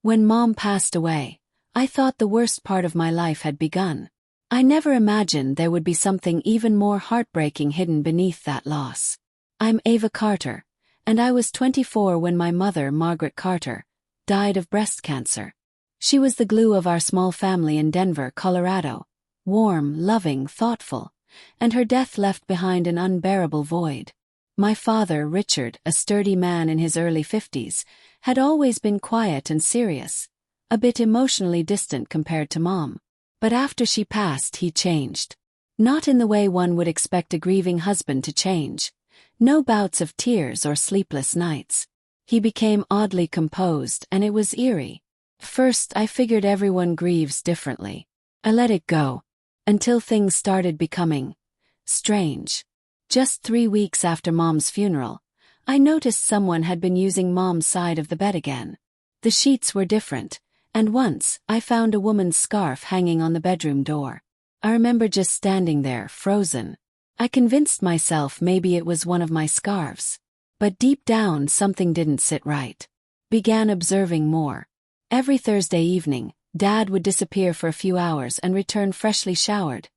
When Mom passed away, I thought the worst part of my life had begun. I never imagined there would be something even more heartbreaking hidden beneath that loss. I'm Ava Carter, and I was 24 when my mother, Margaret Carter, died of breast cancer. She was the glue of our small family in Denver, Colorado, warm, loving, thoughtful, and her death left behind an unbearable void. My father, Richard, a sturdy man in his early 50s, had always been quiet and serious, a bit emotionally distant compared to Mom. But after she passed, he changed. Not in the way one would expect a grieving husband to change. No bouts of tears or sleepless nights. He became oddly composed, and it was eerie. First, I figured everyone grieves differently. I let it go, until things started becoming strange. Just 3 weeks after Mom's funeral, I noticed someone had been using Mom's side of the bed again. The sheets were different, and once, I found a woman's scarf hanging on the bedroom door. I remember just standing there, frozen. I convinced myself maybe it was one of my scarves. But deep down something didn't sit right. Began observing more. Every Thursday evening, Dad would disappear for a few hours and return freshly showered,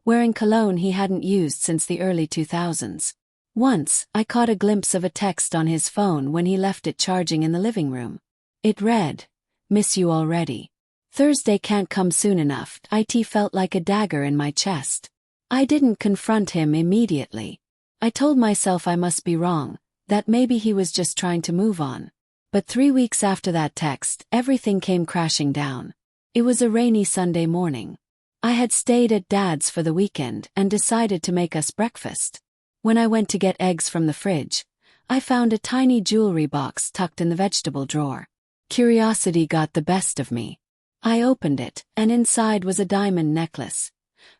wearing cologne he hadn't used since the early 2000s. Once, I caught a glimpse of a text on his phone when he left it charging in the living room. It read, "Miss you already. Thursday can't come soon enough." It felt like a dagger in my chest. I didn't confront him immediately. I told myself I must be wrong, that maybe he was just trying to move on. But 3 weeks after that text, everything came crashing down. It was a rainy Sunday morning. I had stayed at Dad's for the weekend and decided to make us breakfast. When I went to get eggs from the fridge, I found a tiny jewelry box tucked in the vegetable drawer. Curiosity got the best of me. I opened it, and inside was a diamond necklace,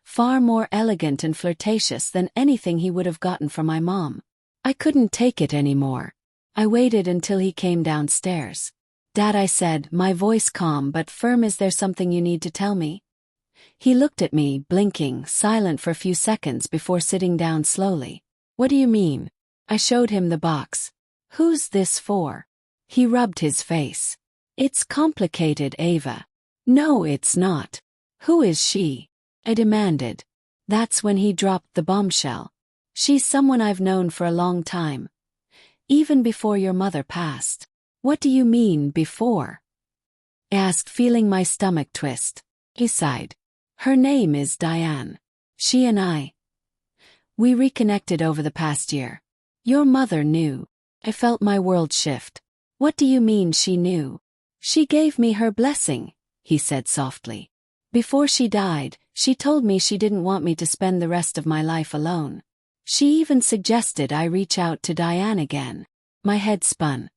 far more elegant and flirtatious than anything he would have gotten from my mom. I couldn't take it anymore. I waited until he came downstairs. "Dad," I said, my voice calm but firm, "is there something you need to tell me?" He looked at me, blinking, silent for a few seconds before sitting down slowly. "What do you mean?" I showed him the box. "Who's this for?" He rubbed his face. "It's complicated, Ava." "No, it's not. Who is she?" I demanded. That's when he dropped the bombshell. "She's someone I've known for a long time. Even before your mother passed." "What do you mean, before?" I asked, feeling my stomach twist. He sighed. "Her name is Diane. She and we reconnected over the past year. Your mother knew." I felt my world shift. "What do you mean she knew?" "She gave me her blessing," he said softly. "Before she died, she told me she didn't want me to spend the rest of my life alone. She even suggested I reach out to Diane again." My head spun.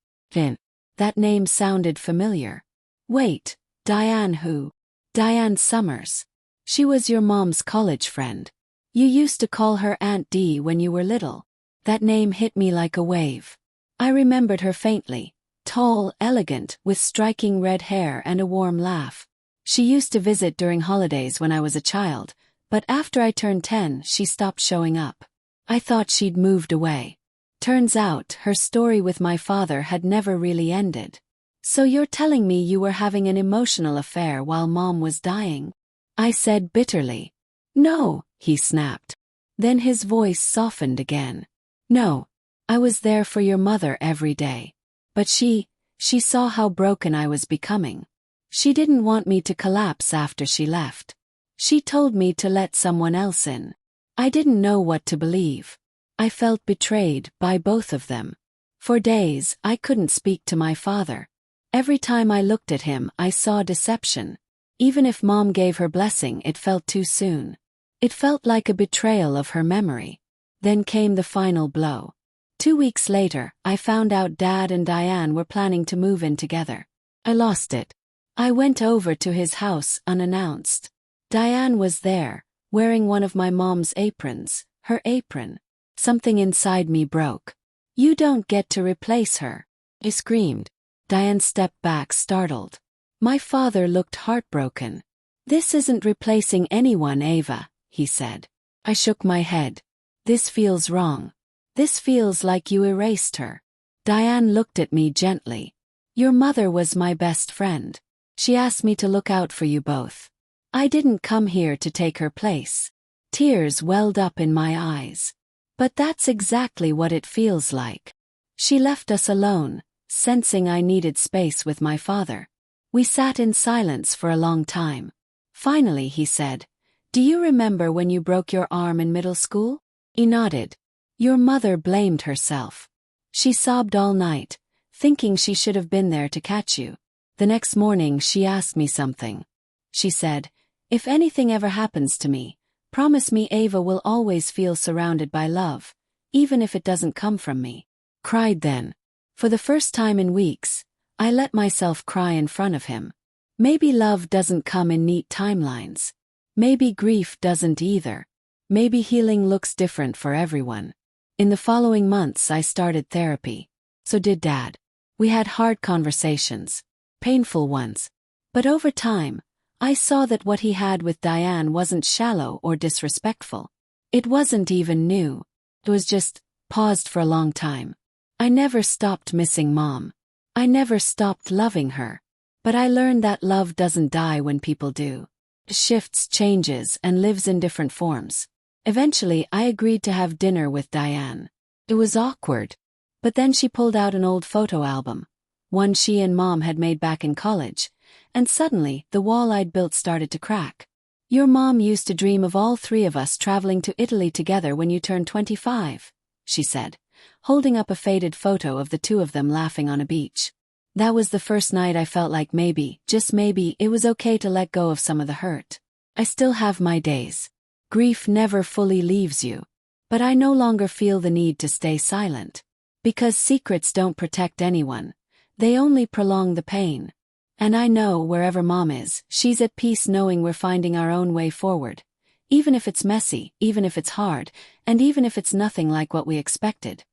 That name sounded familiar. "Wait, Diane who?" "Diane Summers. She was your mom's college friend. You used to call her Aunt Dee when you were little." That name hit me like a wave. I remembered her faintly. Tall, elegant, with striking red hair and a warm laugh. She used to visit during holidays when I was a child, but after I turned 10, she stopped showing up. I thought she'd moved away. Turns out, her story with my father had never really ended. "So you're telling me you were having an emotional affair while Mom was dying?" I said bitterly. "No," he snapped. Then his voice softened again. "No. I was there for your mother every day. But she saw how broken I was becoming. She didn't want me to collapse after she left. She told me to let someone else in." I didn't know what to believe. I felt betrayed by both of them. For days, I couldn't speak to my father. Every time I looked at him, I saw deception. Even if Mom gave her blessing, it felt too soon. It felt like a betrayal of her memory. Then came the final blow. 2 weeks later, I found out Dad and Diane were planning to move in together. I lost it. I went over to his house unannounced. Diane was there, wearing one of my mom's aprons, her apron. Something inside me broke. "You don't get to replace her," I screamed. Diane stepped back, startled. My father looked heartbroken. "This isn't replacing anyone, Ava," he said. I shook my head. "This feels wrong. This feels like you erased her." Diane looked at me gently. Your mother was my best friend. She asked me to look out for you both. I didn't come here to take her place. Tears welled up in my eyes. But that's exactly what it feels like. She left us alone, sensing I needed space with my father. We sat in silence for a long time. Finally he said, "Do you remember when you broke your arm in middle school?" He nodded. Your mother blamed herself. She sobbed all night, thinking she should have been there to catch you. The next morning she asked me something. She said, "If anything ever happens to me, promise me Ava will always feel surrounded by love, even if it doesn't come from me." Cried then. For the first time in weeks, I let myself cry in front of him. Maybe love doesn't come in neat timelines. Maybe grief doesn't either. Maybe healing looks different for everyone. In the following months I started therapy. So did Dad. We had hard conversations. Painful ones. But over time, I saw that what he had with Diane wasn't shallow or disrespectful. It wasn't even new. It was just paused for a long time. I never stopped missing Mom. I never stopped loving her. But I learned that love doesn't die when people do. It shifts, changes, and lives in different forms. Eventually, I agreed to have dinner with Diane. It was awkward. But then she pulled out an old photo album, one she and Mom had made back in college, and suddenly the wall I'd built started to crack. "Your mom used to dream of all three of us traveling to Italy together when you turned 25, she said, holding up a faded photo of the two of them laughing on a beach. That was the first night I felt like maybe, just maybe, it was okay to let go of some of the hurt. I still have my days. Grief never fully leaves you. But I no longer feel the need to stay silent. Because secrets don't protect anyone. They only prolong the pain. And I know wherever Mom is, she's at peace knowing we're finding our own way forward. Even if it's messy, even if it's hard, and even if it's nothing like what we expected.